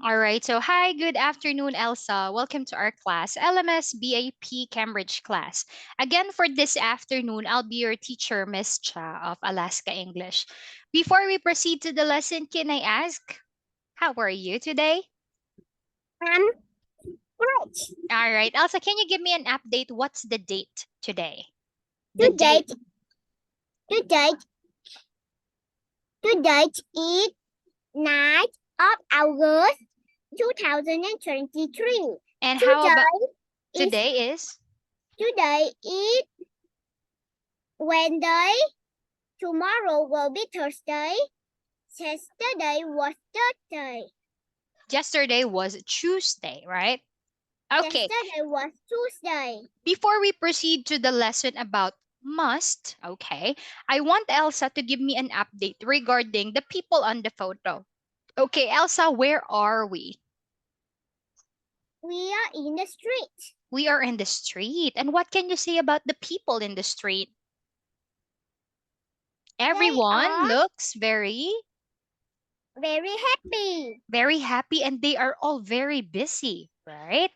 All right. So, hi, good afternoon, Elsa. Welcome to our class, LMS BAP Cambridge class. Again, for this afternoon, I'll be your teacher, Miss Cha of Alaska English. Before we proceed to the lesson, can I ask, how are you today? Um, right. All right. Elsa, can you give me an update? What's the date today? The Today, date. today, today is 9th of August 2023. And how Today about is today is? today is Wednesday. Tomorrow will be Thursday. Yesterday was Thursday. Yesterday was Tuesday, right? Okay. Yesterday was Tuesday. Before we proceed to the lesson about must, okay, I want Elsa to give me an update regarding the people on the photo. Okay, Elsa, where are we? We are in the street. We are in the street. And what can you say about the people in the street? They Everyone are looks very, very happy. very happy and they are all very busy, right?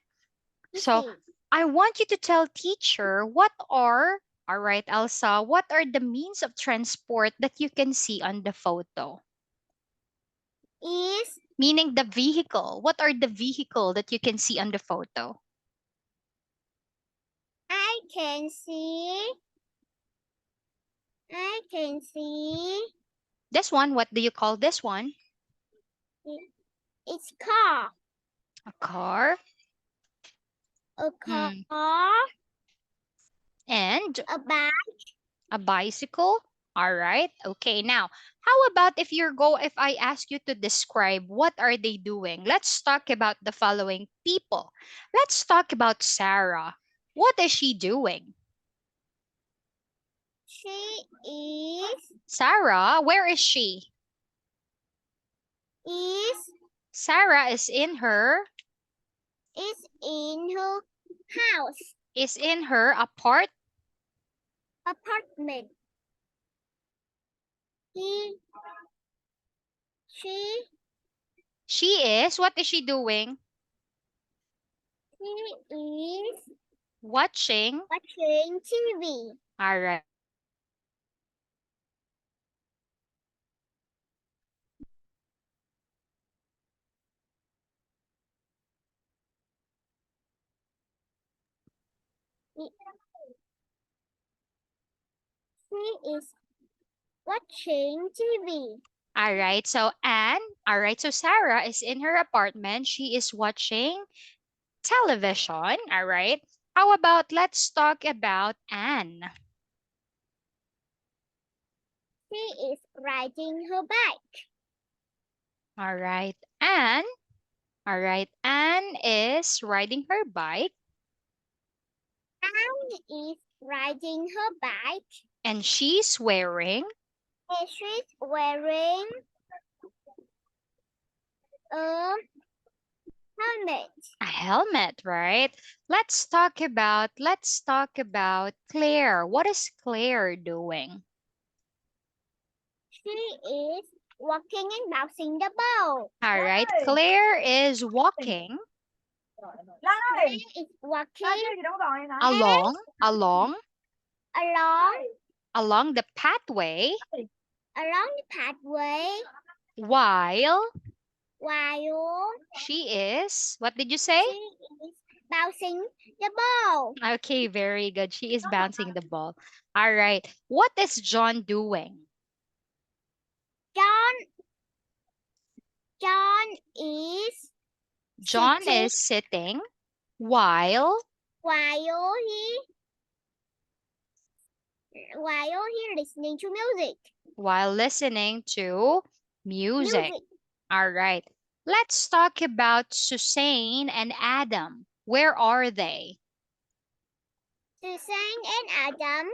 So Busy. I want you to tell teacher all right, Elsa, what are the means of transport that you can see on the photo? Is Meaning the vehicle. What are the vehicle that you can see on the photo? I can see. I can see. This one, what do you call this one? It's car. A car. A car. Hmm. And A bike. a bicycle. All right. Okay. Now, how about if I ask you to describe what are they doing? Let's talk about the following people. Let's talk about Sarah. What is she doing? She is. Sarah, where is she? Is. Sarah is in her Is in her house. apart. Apartment. He. She. She is, what is she doing? She is Watching. watching TV. All right. She is watching TV. All right. So Anne, all right. So Sarah is in her apartment. She is watching television. All right. How about let's talk about Anne? She is riding her bike. All right. Anne. All right. Anne is riding her bike Anne is riding her bike. and she's wearing And she's wearing a helmet. a helmet, right? Let's talk about Claire. What is Claire doing? She is walking and bouncing the ball. All right. Claire is walking Claire is walking along along along along the pathway the pathway while while she is, what did you say? she is bouncing the ball. Okay, very good. She is bouncing the ball. All right. What is John doing? John John is John sitting is sitting while while he listening to music. listening to music. All right. Let's talk about Suzanne and Adam. Where are they? Susan and Adam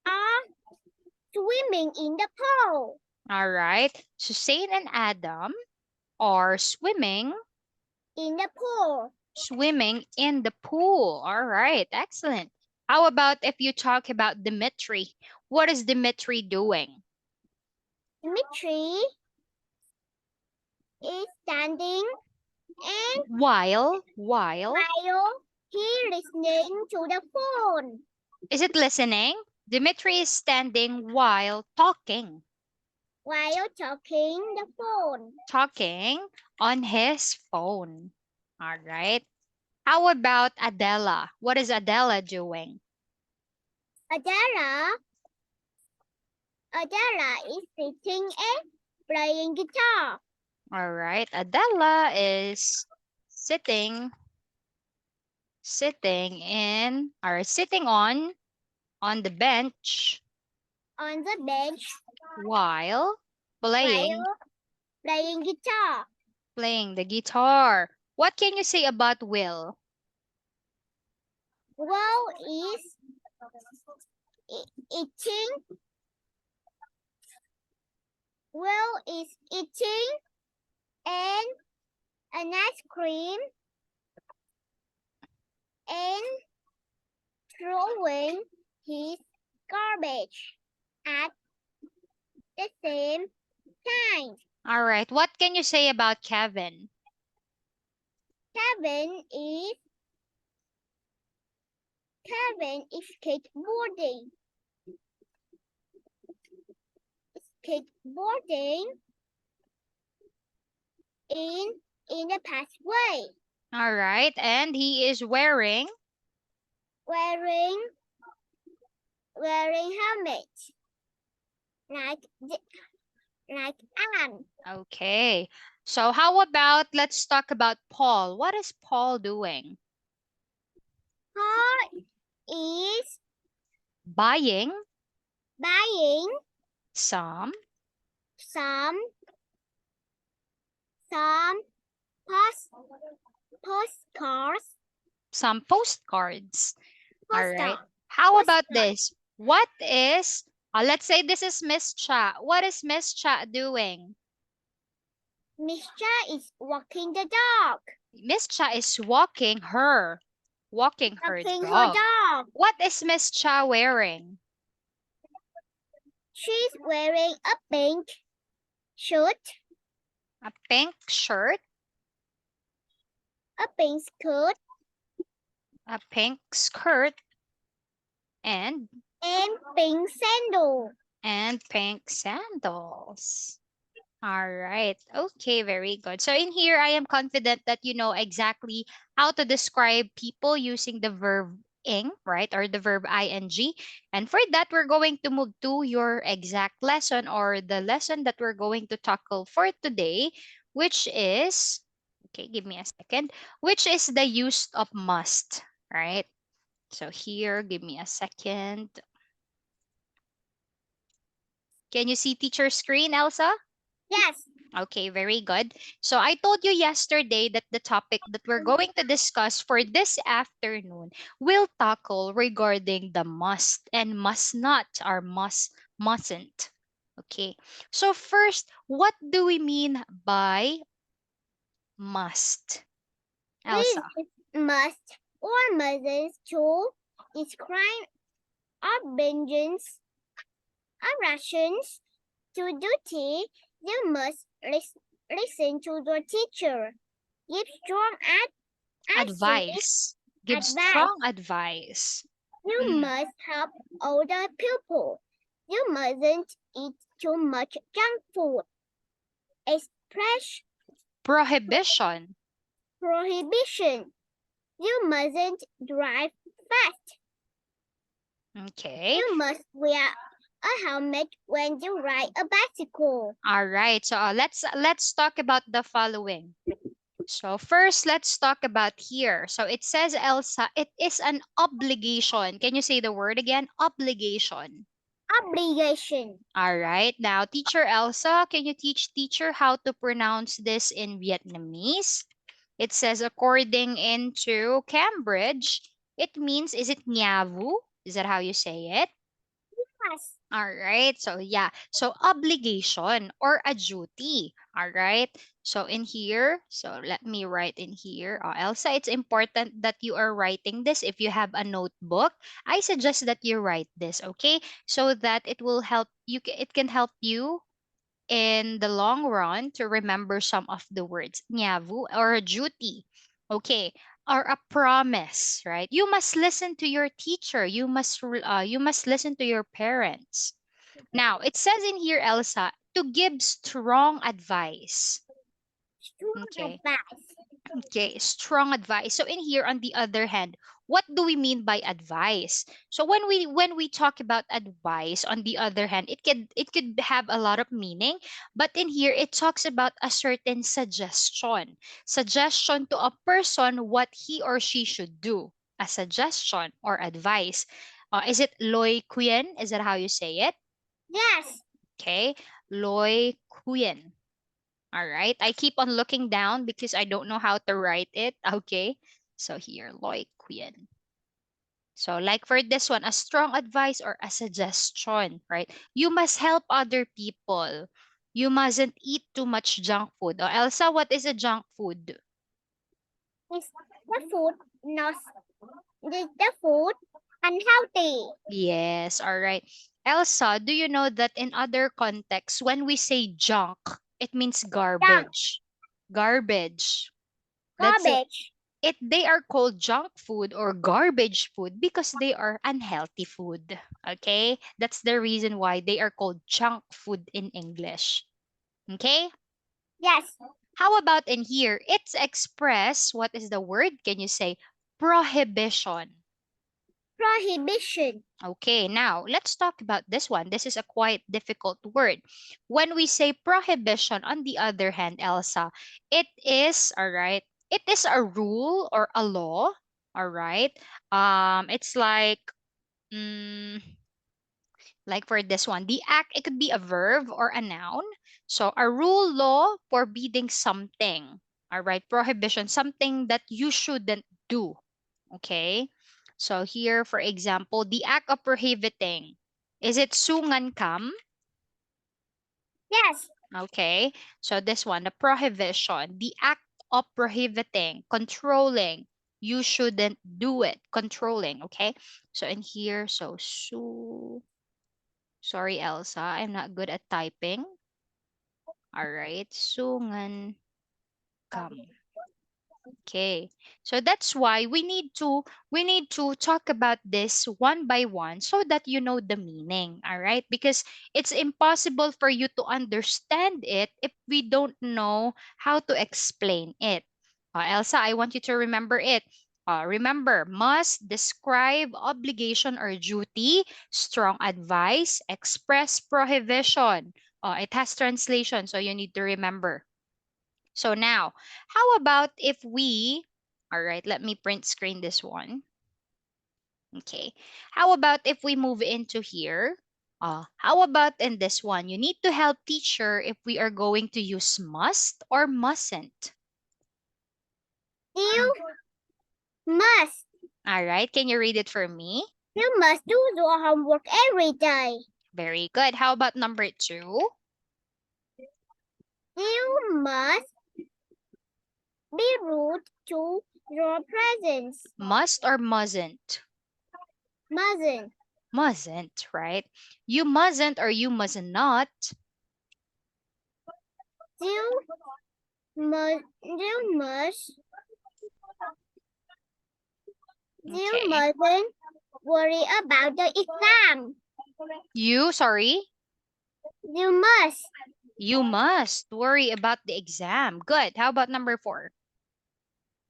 are swimming in the pool. All right. Suzanne and Adam are swimming In the pool. in the pool. All right. Excellent. How about if you talk about Dimitri? What is Dimitri doing? Dimitri is standing and While. while he listening to the phone. Is it listening? Dimitri is standing while talking. While talking the phone. Talking on his phone. All right. How about Adela? What is Adela doing? Adela, Adela is sitting and playing guitar. All right. Adela is sitting in or sitting on the bench On the bench while playing while playing guitar. playing the guitar. What can you say about Will? Will is eating. Will is eating and an ice cream and throwing his garbage at the same time. All right. What can you say about Kevin? Kevin is skateboarding. Skateboarding in a pathway. All right. And he is wearing Wearing helmet. Like Anne. Okay. So how about let's talk about Paul. What is Paul doing? Paul is Buying buying some some post postcards. some postcards. All right. Postcard. How about Postcard. this? What is let's say this is Miss Cha. What is Miss Cha doing? Miss Cha is walking the dog. Miss Cha is walking her Walking her dog. dog. What is Miss Cha wearing? She's wearing a pink shirt, A pink shirt, a pink skirt, a pink skirt, and pink sandal. pink sandals. All right. Okay, very good. So in here, I am confident that you know exactly how to describe people using the verb ing, right? Or the verb ing. And for that, we're going to move to your exact lesson or the lesson that we're going to tackle for today, which is, okay, give me a second, which is the use of must, right? So here, give me a second. Can you see teacher screen, Elsa? Yes. Okay, very good. So I told you yesterday that the topic that we're going to discuss for this afternoon will tackle regarding the must and must not or mustn't. Okay. So first, what do we mean by must? We Elsa. use must or mustn't to describe obligations or rations to duty. You must listen to the teacher. Give strong Advice. Give advice. strong advice. You must help older people. You mustn't eat too much junk food. Express Prohibition. prohibition. You mustn't drive fast. Okay. You must wear a helmet when you ride a bicycle. All right. So let's talk about the following. So first, let's talk about here. So it says, Elsa, it is an obligation. Can you say the word again? Obligation. Obligation. All right. Now, teacher Elsa, can you teach teacher how to pronounce this in Vietnamese? It says, according into Cambridge, it means, is it Nyavu? Is that how you say it? Yes. All right. So yeah. So obligation or a duty. All right. So in here, so let me write in here. Elsa, it's important that you are writing this. If you have a notebook, I suggest that you write this, okay? So that it will help you. It can help you in the long run to remember some of the words. Nyavu or a duty. Okay. Or a promise, right? You must listen to your teacher. You must listen to your parents. Now, it says in here, Elsa, to give strong advice. Strong Okay. advice. Okay, strong advice. So in here, on the other hand, what do we mean by advice? So when we talk about advice, on the other hand, it could have a lot of meaning, but in here it talks about a certain suggestion to a person what he or she should do. A suggestion or advice. Is it loy kuyen? Is that how you say it? Yes. Okay, loy kuyen. All right. I keep on looking down because I don't know how to write it. Okay. So here, Loy Quien. So like for this one, a strong advice or a suggestion, right? You must help other people. You mustn't eat too much junk food. Oh, Elsa, what is a junk food? Is the food not is the food unhealthy? Yes, all right. Elsa, do you know that in other contexts, when we say junk, it means Junk. garbage. Garbage. That's it. Garbage. They are called junk food or garbage food because they are unhealthy food. Okay? That's the reason why they are called junk food in English. Okay? Yes. How about in here? It's express. What is the word? Can you say prohibition? Prohibition. Okay, now let's talk about this one. This is a quite difficult word. When we say prohibition, on the other hand, Elsa, it is, all right, it is a rule or a law, all right? It's mm, like for this one, the act, it could be a verb or a noun. So a rule, law, forbidding something, all right? Prohibition, something that you shouldn't do, okay? So here, for example, the act of prohibiting. Is it sungan kam? Yes. Okay. So this one, the prohibition, the act of prohibiting, controlling. You shouldn't do it. Controlling. Okay. So in here, so sorry, Elsa, I'm not good at typing. All right. Sungan kam. Okay. So that's why we need to talk about this one by one so that you know the meaning, all right? Because it's impossible for you to understand it if we don't know how to explain it. Elsa, I want you to remember it. Remember, must describe obligation or duty, strong advice, express prohibition. It has translation, so you need to remember. So now, how about if all right, let me print screen this one. Okay. How about if we move into here? How about in this one? You need to help teacher if we are going to use must or mustn't. You must. All right. Can you read it for me? You must do your homework every day. Very good. How about number two? You must be rude to your presents. Must or mustn't? Mustn't. Mustn't, right? You mustn't or you must not. You must. You Okay. mustn't worry about the exam. Sorry? You must. You must worry about the exam. Good. How about number four?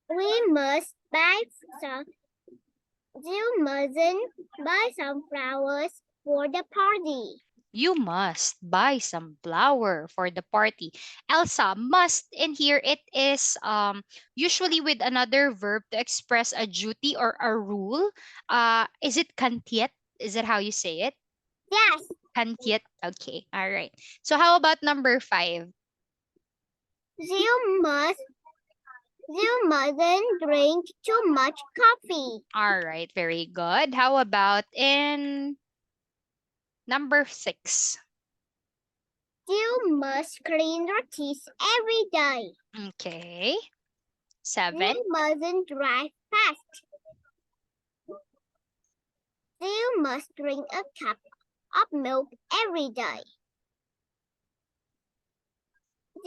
We must buy some. You mustn't buy some flowers for the party. You must buy some flour for the party. Elsa, must in here it is usually with another verb to express a duty or a rule. Is it kantiet? Is that how you say it? Yes. Kantiet. Okay. All right. So how about number five? You must. You mustn't drink too much coffee. All right. Very good. How about in number six? You must clean your teeth every day. Okay. Seven. You mustn't drive fast. You must drink a cup of milk every day.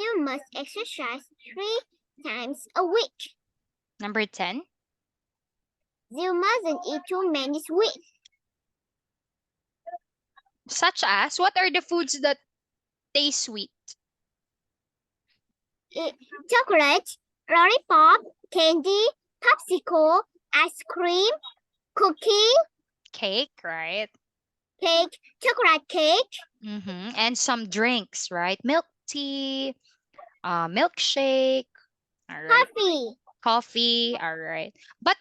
You must exercise 3 times a week. Number 10. You mustn't eat too many sweets. Such as, what are the foods that taste sweet? Chocolate, lollipop, candy, popsicle, ice cream, cookie, Cake, right? cake, chocolate cake, And some drinks, right? Milk tea, milkshake, all right. coffee. Coffee, all right. But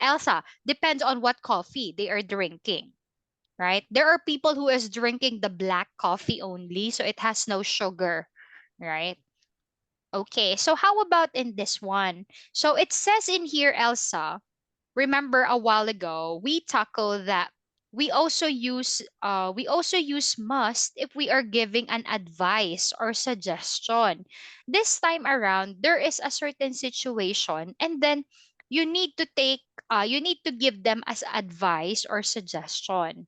Elsa, depends on what coffee they are drinking, right? There are people who is drinking the black coffee only, so it has no sugar, right? Okay, so how about in this one? So it says in here, Elsa, remember a while ago we tackled that we also use must if we are giving an advice or suggestion. This time around there is a certain situation, and then you need to give them as advice or suggestion.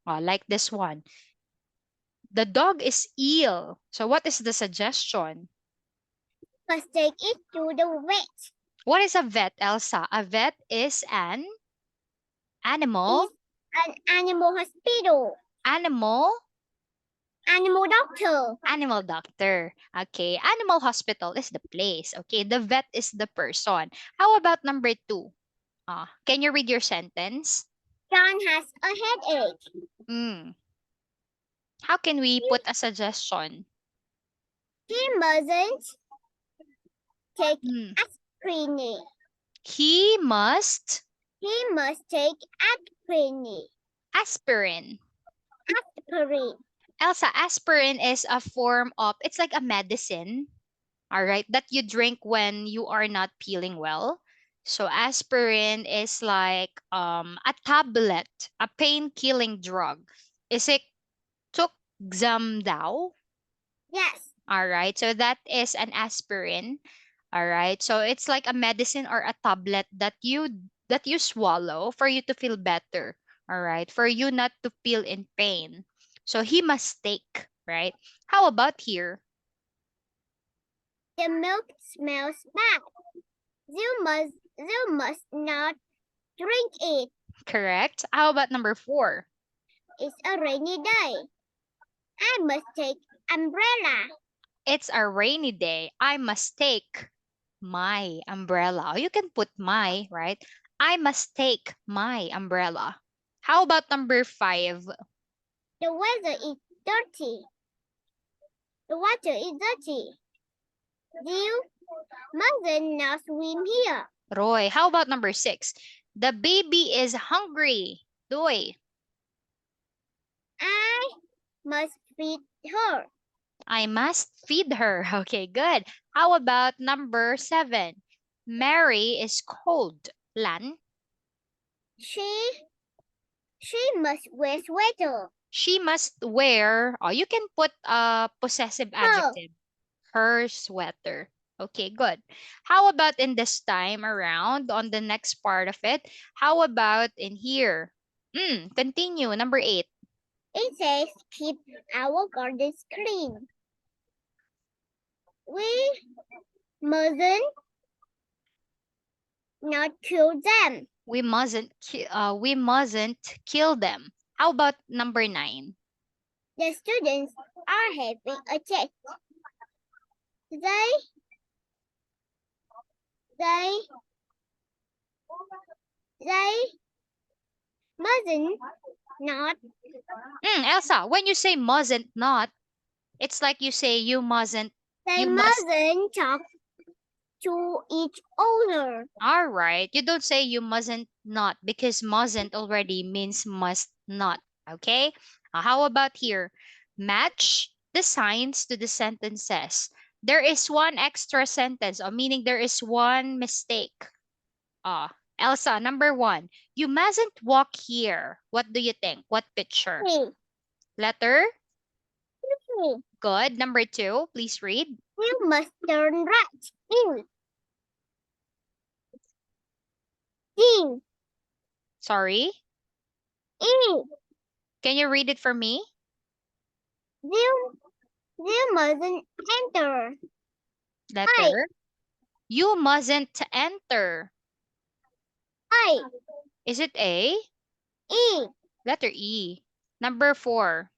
Like this one, the dog is ill, so what is the suggestion? Must take it to the vet. What is a vet, Elsa? A vet is an animal. Is an animal hospital. Animal Animal doctor. Animal doctor. Okay. Animal hospital is the place. Okay. The vet is the person. How about number 2? Can you read your sentence? John has a headache. Mm. How can we put a suggestion? He mustn't take Mm. aspirin. He must He must take aspirin. aspirin. Aspirin. Elsa, aspirin is a form of, it's like a medicine, all right, that you drink when you are not feeling well. So aspirin is like a tablet, a pain killing drug. Is it Tukzamdao? Yes. All right, so that is an aspirin. All right, so it's like a medicine or a tablet that you swallow for you to feel better. All right, for you not to feel in pain. So he must take, right? How about here? The milk smells bad. You must not drink it. Correct. How about number 4? It's a rainy day. I must take umbrella. It's a rainy day. I must take my umbrella. Or you can put my, right? I must take my umbrella. How about number 5? The weather is dirty. The water is dirty. You mustn't not swim here. Roy. How about number 6? The baby is hungry. Doy. I must feed her. I must feed her. Okay, good. How about number 7? Mary is cold. Lan. She must wear sweater. She must wear, you can put a possessive adjective. Her sweater. Okay, good. How about in this time around on the next part of it? How about in here? Continue. Number 8. It says keep our gardens clean. We mustn't not kill them. We mustn't kill them. How about number 9? The students are having a test. They mustn't not. Elsa, when you say mustn't not, it's like you say you mustn't. They You must. mustn't talk to each other. All right. You don't say you mustn't not because mustn't already means must not. Okay. How about here? Match the signs to the sentences. There is one extra sentence, or meaning there is one mistake. Elsa, number 1. You mustn't walk here. What do you think? What picture? Hey, Letter? hey. Good. Number 2, please read. You must turn right. In. In. Sorry. In. Can you read it for me? You mustn't enter. I, Letter. You mustn't enter. I, Is it A? E. Letter E. Number 4.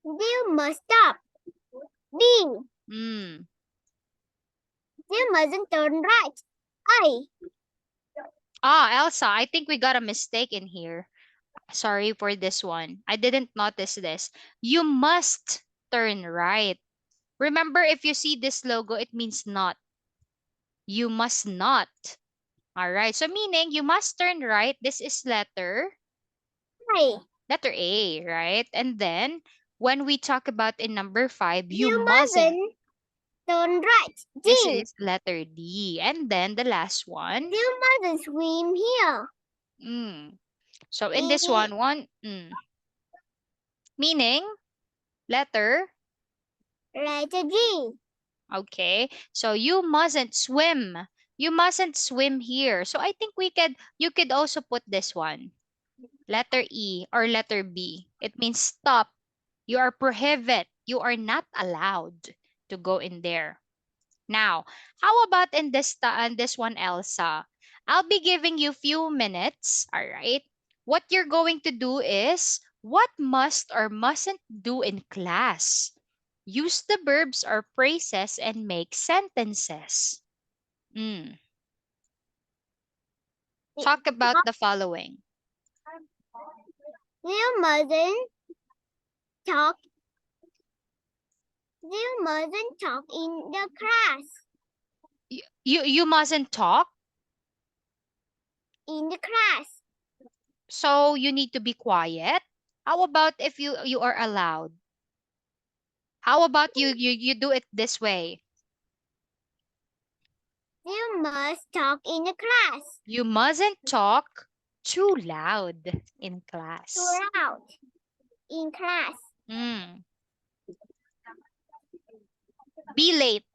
You must stop. B. Mm. You mustn't turn right. I. Elsa, I think we got a mistake in here. Sorry for this one. I didn't notice this. You must turn right. Remember, if you see this logo, it means not. You must not. All right. So meaning you must turn right. This is I. letter A, right? And then when we talk about in number 5, you You mustn't. mustn't turn right. This D. is letter D. And then the last one. You mustn't swim here. Mm. So in this E. one, meaning letter. Letter G. Okay. So you mustn't swim. You mustn't swim here. So I think you could also put this one. Letter E or letter B. It means stop. You are prohibited. You are not allowed to go in there. Now, how about in this one, Elsa? I'll be giving you few minutes, all right? What you're going to do is what must or mustn't do in class. Use the verbs or phrases and make sentences. Mm. Talk about the following. You mustn't talk. You mustn't talk in the class. You mustn't talk, In the class. so you need to be quiet. How about if you are allowed? How about you do it this way? You must talk in the class. You mustn't talk too loud in Too class. loud. In class. Mm. Be late.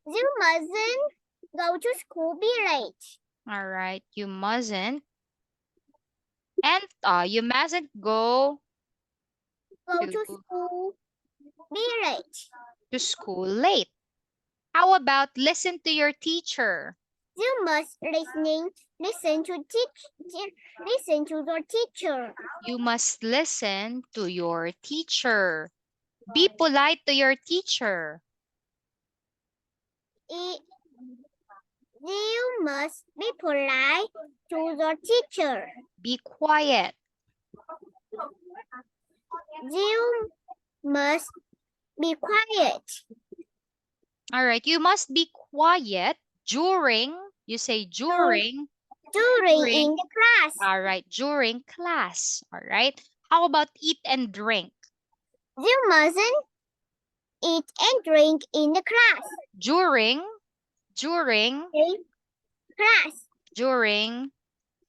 You mustn't go to school be late. All right. You mustn't. And you mustn't go Go to to, school be late. to school late. How about listen to your teacher? You must listen to listen to your teacher. You must listen to your teacher. Be polite to your teacher. You must be polite to your teacher. Be quiet. You must be quiet. All right. You must be quiet during, you say during, During in the class. all right, during class. All right. How about eat and drink? You mustn't eat and drink in the class. During In class. during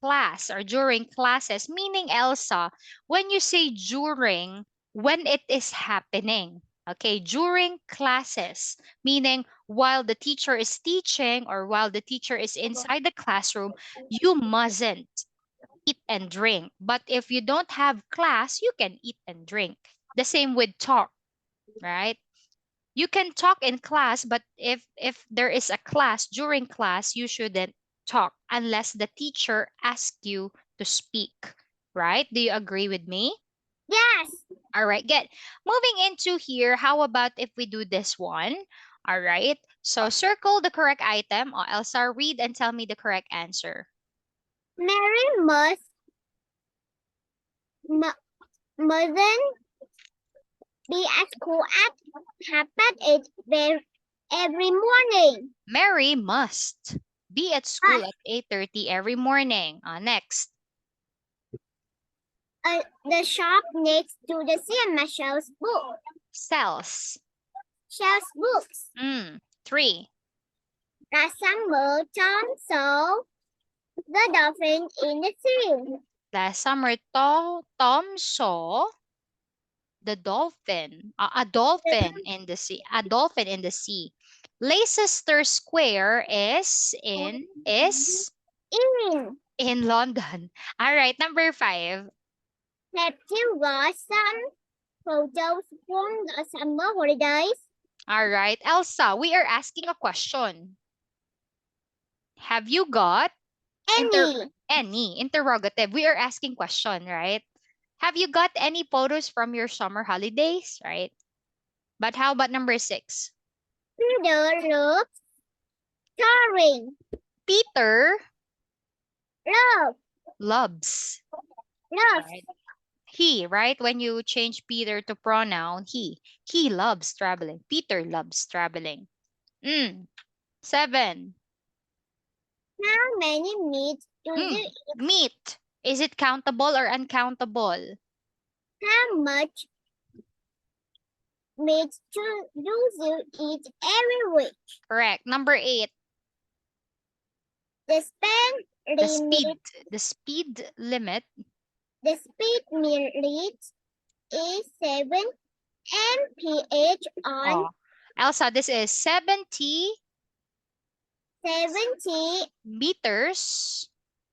class or during classes, meaning Elsa, when you say during, when it is happening. Okay, during classes, meaning while the teacher is teaching or while the teacher is inside the classroom, you mustn't eat and drink. But if you don't have class, you can eat and drink. The same with talk, right? You can talk in class, but if there is a class, during class you shouldn't talk unless the teacher asks you to speak, right? Do you agree with me? Yes. All right, good. Moving into here, how about if we do this one? All right, so circle the correct item. Or Elsa, read and tell me the correct answer. Mary mustn't be at school at 8:30 every morning. Mary must be at school at 8:30 every morning. Next. The shop next to the cinema sells books. Sells. Sells books. 3. Last summer, Tom saw the dolphin in the sea. Last summer, Tom saw the dolphin, a dolphin in the sea, a dolphin in the sea. Leicester Square is In in London. All right, number 5. Neptune got some photos from the summer holidays. All right, Elsa, we are asking a question. Have you got Any. any interrogative? We are asking question, right? Have you got any photos from your summer holidays, right? But how about number 6? Peter looks sorry. Peter Love. loves, Loves. right? He, right? When you change Peter to pronoun, he loves traveling. Peter loves traveling. 7. How many meats do you Mm. eat? Meat. Is it countable or uncountable? How much meat do you eat every week? Correct. Number 8. The span The speed. limit. The speed limit. The speed limit is 7 mph on Oh, Elsa, this is 70 70 meters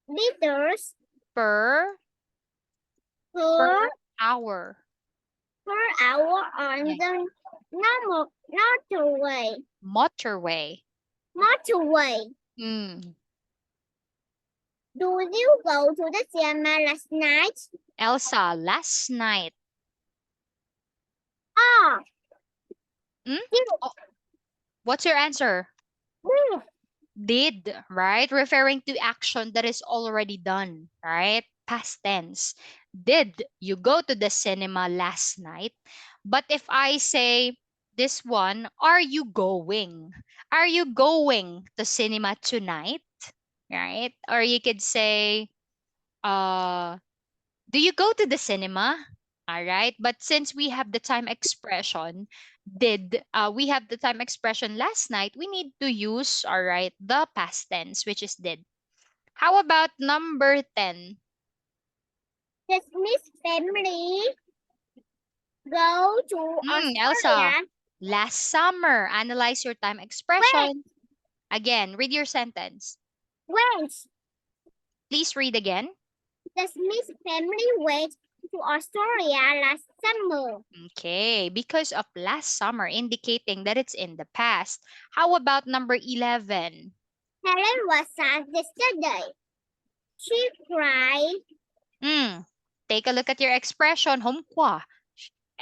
liters per per per hour. hour on Yeah. the normal motorway. Motorway. Motorway. Mm. Do you go to the cinema last night? Elsa, last night. Ah, Mm? did. Oh, what's your answer? Did. Did, right? Referring to action that is already done, right? Past tense. Did you go to the cinema last night? But if I say this one, are you going? Are you going to cinema tonight? Right? Or you could say, uh, do you go to the cinema? All right. But since we have the time expression, we have the time expression last night, we need to use, all right, the past tense, which is did. How about number 10? Does Miss family go to Elsa, Australia? last summer. Analyze your time When? expression. Again, read your sentence. When? Please read again. Does Miss family went to Australia last summer? Okay, because of last summer, indicating that it's in the past. How about number 11? Helen was sad yesterday. She cried. Take a look at your expression. Homkwa.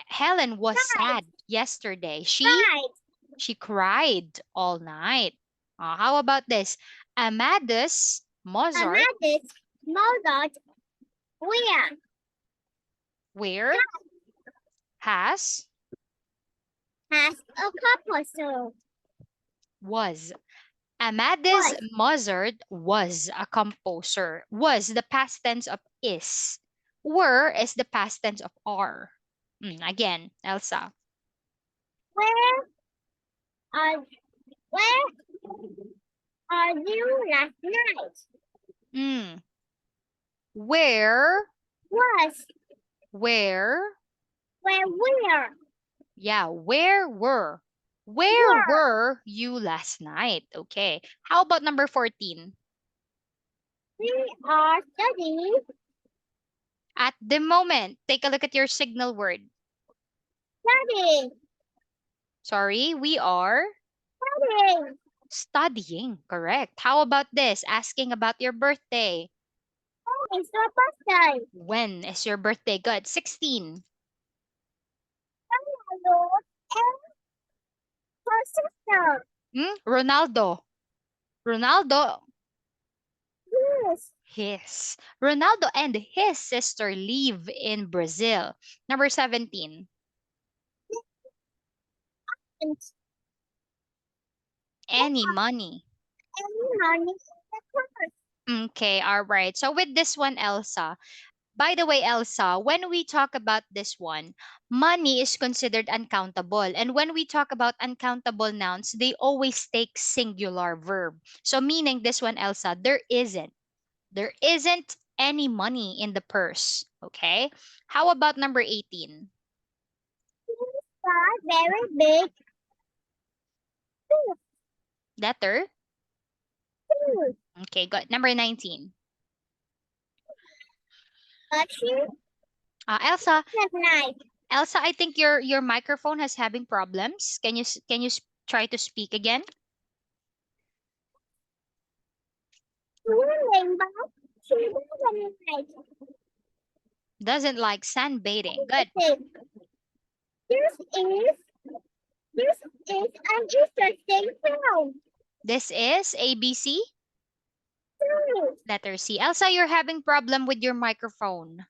Helen was Cried. sad yesterday. Cried. She cried all night. How about this? Amadeus Mozart, Amadeus Mozart where has has a composer. was. Amadeus Was. Mozart was a composer. Was the past tense of is. Were is the past tense of are. Again, Elsa. Where are where are you last night? Mm. Where, Was. where, Where yeah, where were were you last night? Okay. How about number 14? we are studying At the moment, take a look at your signal word. studying Sorry, we are studying. studying. Correct. How about this? Asking about your birthday. It's your birthday. When is your birthday? Good. 16. Hello and her sister. Ronaldo. Ronaldo. Yes. Ronaldo and his sister live in Brazil. Number 17. And Any money. money in the purse. Okay, all right. So with this one, Elsa, by the way, Elsa, when we talk about this one, money is considered uncountable. And when we talk about uncountable nouns, they always take singular verb. So meaning this one, Elsa, there isn't any money in the purse. Okay. How about number 18? Got very big Letter. shoes. Okay, good. Number 19. But she Elsa, has night. Elsa, I think your microphone has having problems. Can you try to speak again? Swimming, but she doesn't like Doesn't like sunbathing. Good. it. This is this is an interesting film. This is ABC. Too. Letter C. Elsa, you're having problem with your microphone.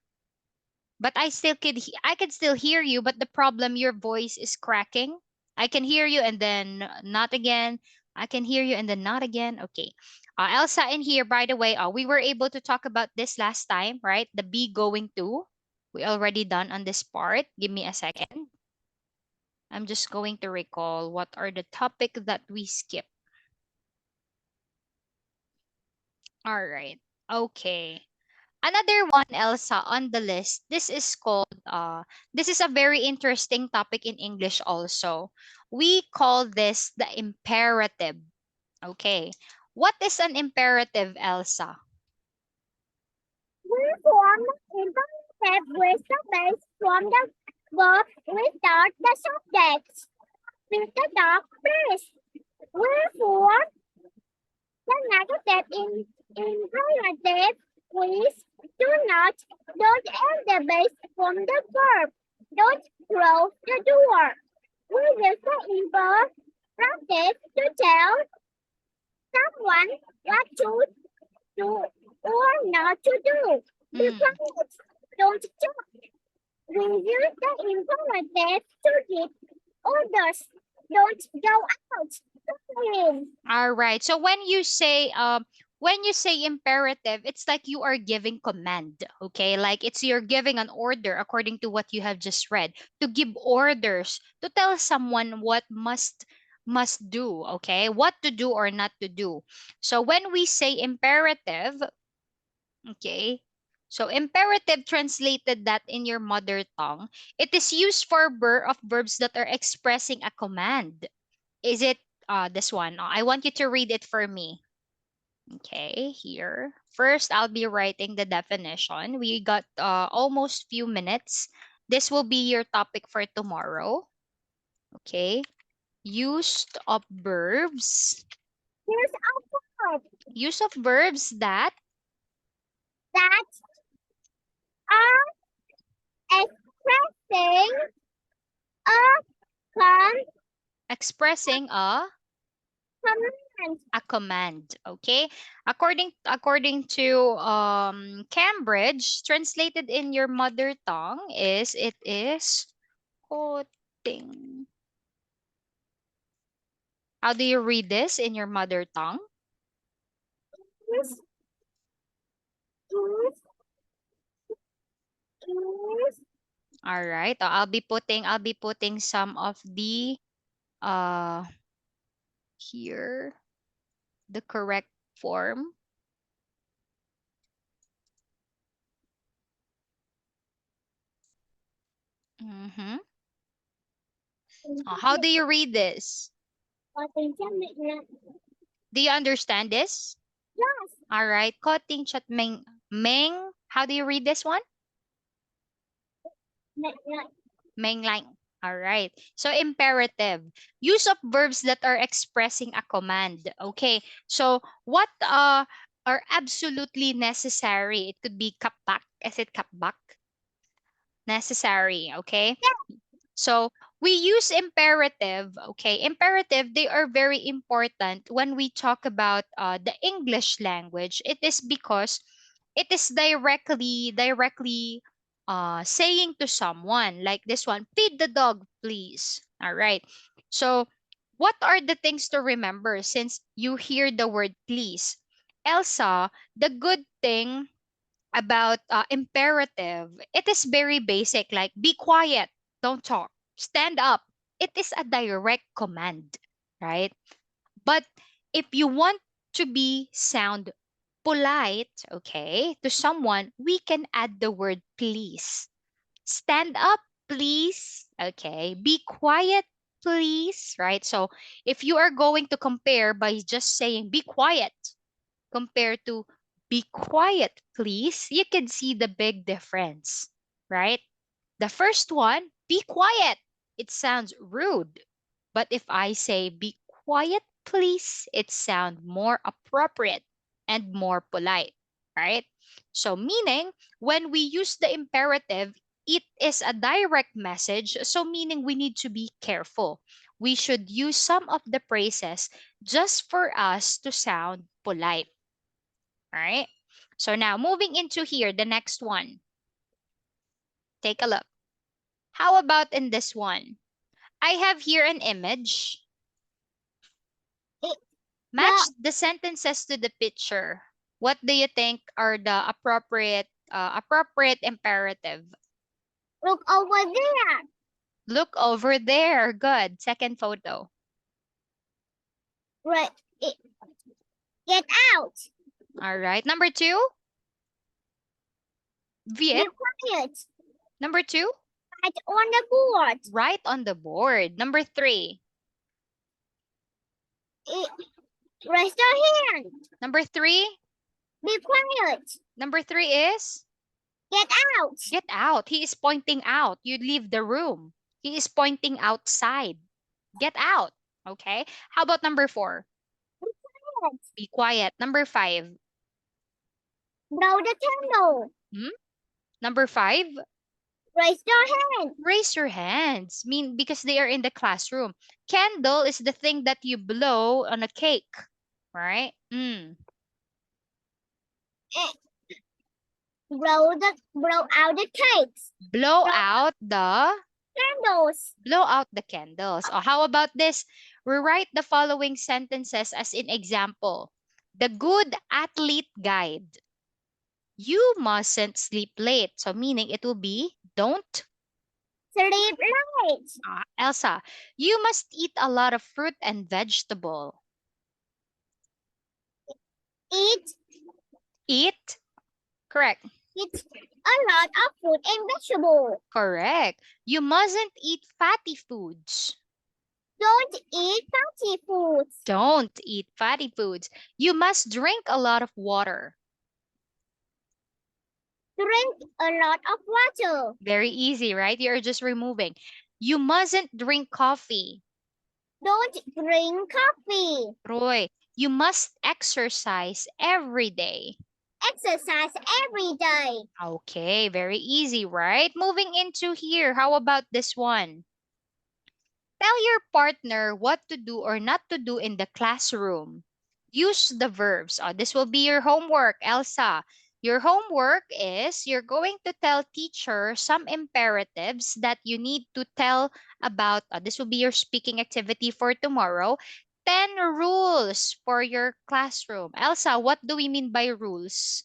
But I could still hear you, but the problem, your voice is cracking. I can hear you and then not again. I can hear you and then not again. Okay. Elsa, in here, by the way, we were able to talk about this last time, right? The be going to. We already done on this part. Give me a second. I'm just going to recall what are the topic that we skipped. All right. Okay. Another one, Elsa, on the list. This is a very interesting topic in English also. We call this the imperative. Okay. What is an imperative, Elsa? We form imperative with the base from the verb without the subject. With the dog place. Wherefore, the negative imperative please do not don't end the base from the verb. Don't close the door. We use the imperative to tell someone what to do or not to do. Be Mm. quiet. Don't talk. We use the imperative to give orders. Don't go out. Clean. All right. So when you say imperative, it's like you are giving command, okay? Like it's you're giving an order according to what you have just read. To give orders, to tell someone what must do, okay? What to do or not to do. So when we say imperative, okay? So imperative translated that in your mother tongue, it is used for of verbs that are expressing a command. Is it this one? I want you to read it for me. Okay, here. First, I'll be writing the definition. We got almost few minutes. This will be your topic for tomorrow. Okay. Used of verbs. Here's a word Use of verbs that that are expressing a con- expressing command. a command. Okay. According to Cambridge, translated in your mother tongue is it is quoting. How do you read this in your mother tongue? Is, is All right. I'll be putting some of the uh here the correct form. Mm-hmm. How do you read this? Do you understand this? yes, All right. Koting chat meng. How do you read this one? Menglang. All right. So imperative. Use of verbs that are expressing a command. Okay. So what are absolutely necessary? It could be kapak. Is it kapak? Necessary. Okay. So we use imperative. Okay. Imperative, they are very important when we talk about the English language. It is because it is directly saying to someone like this one, feed the dog, please. All right. So what are the things to remember since you hear the word please? Elsa, the good thing about imperative, it is very basic, like be quiet, don't talk, stand up. It is a direct command, right? But if you want to be sound polite, okay, to someone, we can add the word please. Stand up, please. Okay. Be quiet, please. Right? So if you are going to compare by just saying be quiet compared to be quiet, please, you can see the big difference. Right? The first one, Be quiet. It sounds rude. But if I say be quiet, please, it sounds more appropriate and more polite, right? So meaning when we use the imperative, it is a direct message. So meaning we need to be careful. We should use some of the phrases just for us to sound polite, right? So now moving into here, the next one. Take a look. How about in this one? I have here an image. It, Match the, the sentences to the picture. What do you think are the appropriate imperative? look over there. Look over there. Good. Second photo. Right. It, get out. All right. Number two. Be Viet. quiet. Number two. Write on the board. Write on the board. Number three. It, raise your hand. Number three. Be quiet. Number three is Get out. get out. He is pointing out. You leave the room. He is pointing outside. Get out. Okay. How about number four? Be quiet. Number five. Blow the candle. Hmm? Number five. Raise your hand. Raise your hands. Mean because they are in the classroom. Candle is the thing that you blow on a cake, right? Eh, blow out the cakes. Blow Blow out the candles. blow out the candles. Or how about this? Rewrite the following sentences as in example. The good athlete guide. You mustn't sleep late. So meaning it will be don't. Sleep late. Elsa, you must eat a lot of fruit and vegetable. Eat Eat. Correct. Eat a lot of fruit and vegetable. Correct. You mustn't eat fatty foods. Don't eat fatty foods. Don't eat fatty foods. You must drink a lot of water. Drink a lot of water. Very easy, right? You're just removing. You mustn't drink coffee. Don't drink coffee. Roy, you must exercise every day. Exercise every day. Okay, very easy, right? Moving into here, how about this one? Tell your partner what to do or not to do in the classroom. Use the verbs. This will be your homework, Elsa. Your homework is you're going to tell teacher some imperatives that you need to tell about. This will be your speaking activity for tomorrow. 10 rules for your classroom. Elsa, what do we mean by rules?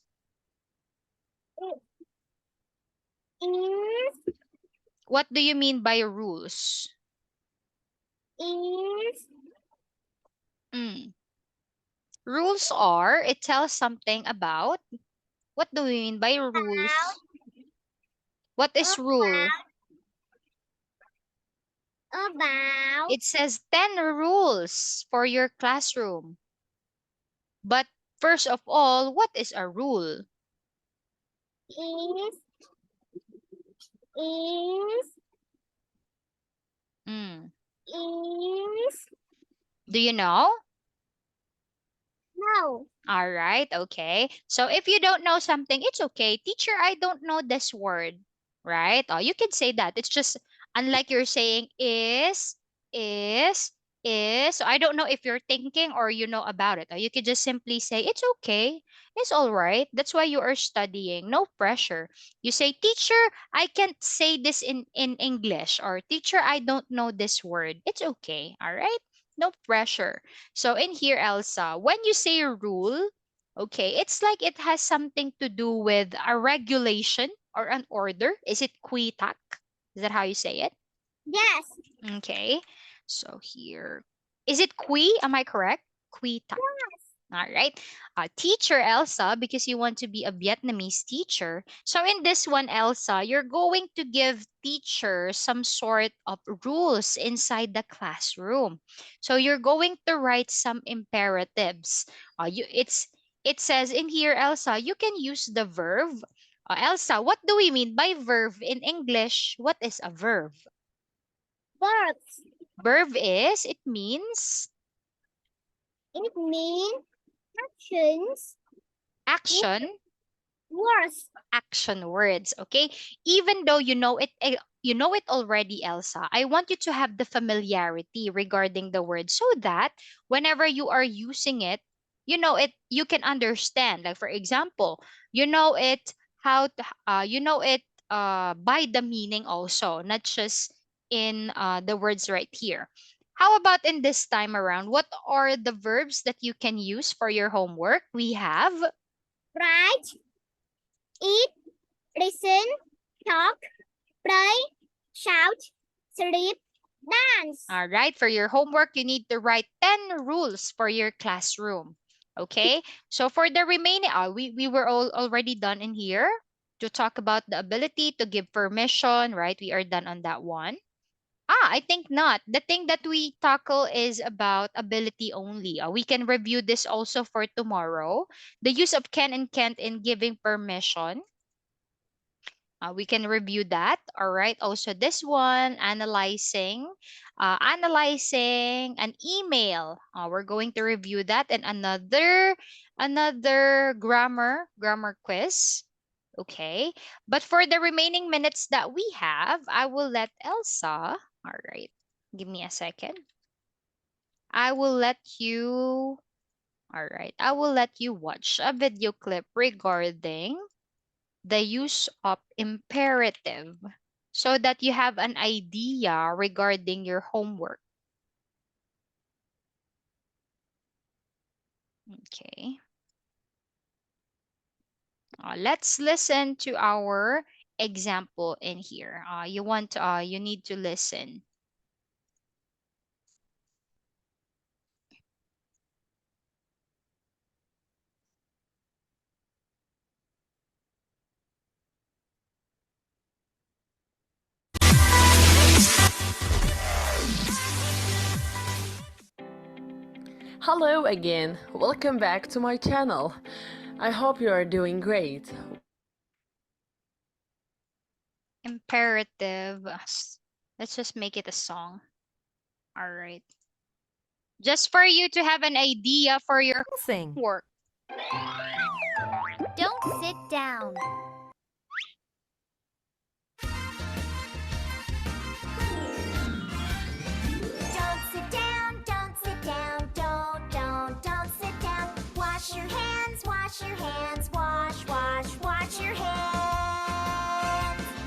Is What do you mean by rules? is Mm. Rules are, it tells something about. What do we mean by rules? What is rule? about It says 10 rules for your classroom. But first of all, what is a rule? is is Mm. is Do you know? no. All right, okay. So if you don't know something, it's okay. Teacher, I don't know this word, right? Oh, you can say that. It's just unlike you're saying is, is. So I don't know if you're thinking or you know about it. Or you could just simply say, it's okay. It's all right. That's why you are studying. No pressure. You say, teacher, I can't say this in English. Or teacher, I don't know this word. It's okay. All right? No pressure. So in here, Elsa, when you say rule, okay, it's like it has something to do with a regulation or an order. Is it quitak? Is that how you say it? Yes. Okay. So here, is it qui? Am I correct? Quitak. All right. Teacher Elsa, because you want to be a Vietnamese teacher. So in this one, Elsa, you're going to give teacher some sort of rules inside the classroom. So you're going to write some imperatives. It says in here, Elsa, you can use the verb. Elsa, what do we mean by verb in English? What is a verb? Verbs. Verb is, it means It means actions with action, words. action words, okay? Even though you know it already, Elsa, I want you to have the familiarity regarding the word so that whenever you are using it, you know it, you can understand. Like for example, you know it how to, you know it by the meaning also, not just in the words right here. How about in this time around? What are the verbs that you can use for your homework? We have Write, eat, listen, talk, play, shout, sleep, dance. all right, for your homework, you need to write 10 rules for your classroom. Okay, so for the remaining, we were all already done in here to talk about the ability to give permission, right? We are done on that one. I think not. The thing that we tackle is about ability only. We can review this also for tomorrow. The use of can and can't in giving permission. We can review that. All right. Also, this one, analyzing an email. We're going to review that, and another grammar quiz. Okay. But for the remaining minutes that we have, I will let Elsa. All right. Give me a second. I will let you. All right. I will let you watch a video clip regarding the use of imperative so that you have an idea regarding your homework. Okay. Let's listen to our example in here. You need to listen. Hello again, welcome back to my channel. I hope you are doing great. Imperative. Let's just make it a song. All right. Just for you to have an idea for your Sing. homework. Don't sit down. Don't sit down, don't sit down, don't sit down. Wash your hands, wash your hands, wash your hands.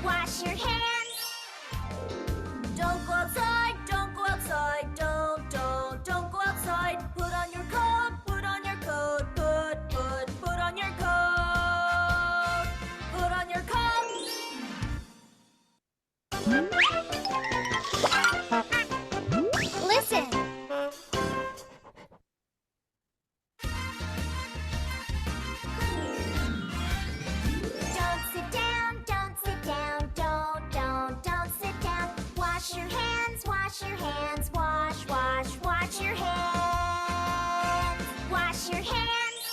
Wash your hands. Don't go outside, don't go outside, don't go outside. Put on your coat, put on your coat, put on your coat. Put on your coat. Listen. Don't sit down, don't sit down, don't sit down. Wash your hands, wash your hands, wash your hands. Wash your hands.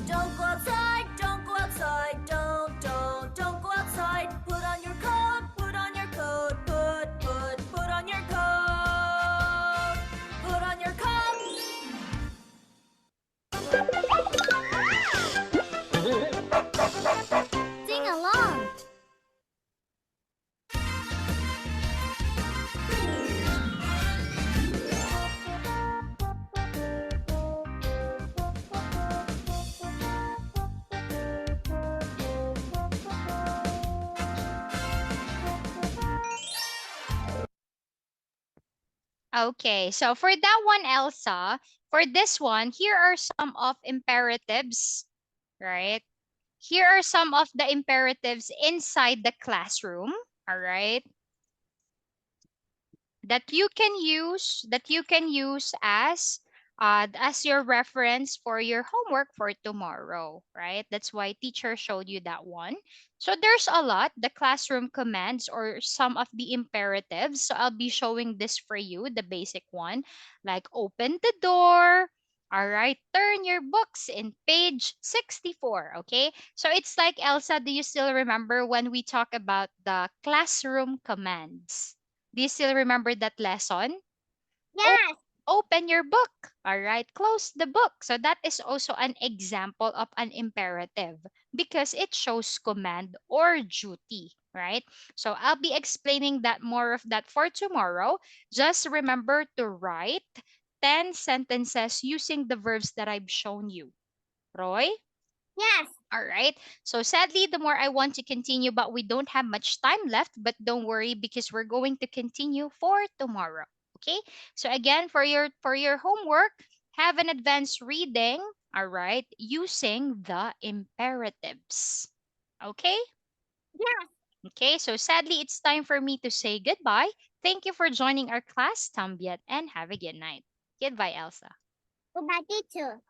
Don't go outside, don't go outside, don't go outside. Put on your coat, put on your coat, put on your coat. Put on your coat. Sing along. Okay, so for that one, Elsa, for this one, here are some of imperatives, right? Here are some of the imperatives inside the classroom, all right? That you can use as your reference for your homework for tomorrow, right? That's why teacher showed you that one. So there's a lot, the classroom commands or some of the imperatives. So I'll be showing this for you, the basic one, like open the door, All right, turn your books in page 64, okay? So it's like, Elsa, do you still remember when we talk about the classroom commands? Do you still remember that lesson? O- Yes. Open your book. All right, close the book. So that is also an example of an imperative because it shows command or duty, right? So I'll be explaining that more of that for tomorrow. Just remember to write 10 sentences using the verbs that I've shown you. Roy? Yes. All right. So sadly, the more I want to continue, but we don't have much time left. But don't worry because we're going to continue for tomorrow. Okay. So again, for your homework, have an advanced reading. All right, using the imperatives. Okay. Yes. Okay. So sadly, it's time for me to say goodbye. Thank you for joining our class, Tambiat, and have a good night. Goodbye, Elsa. Goodbye, teacher.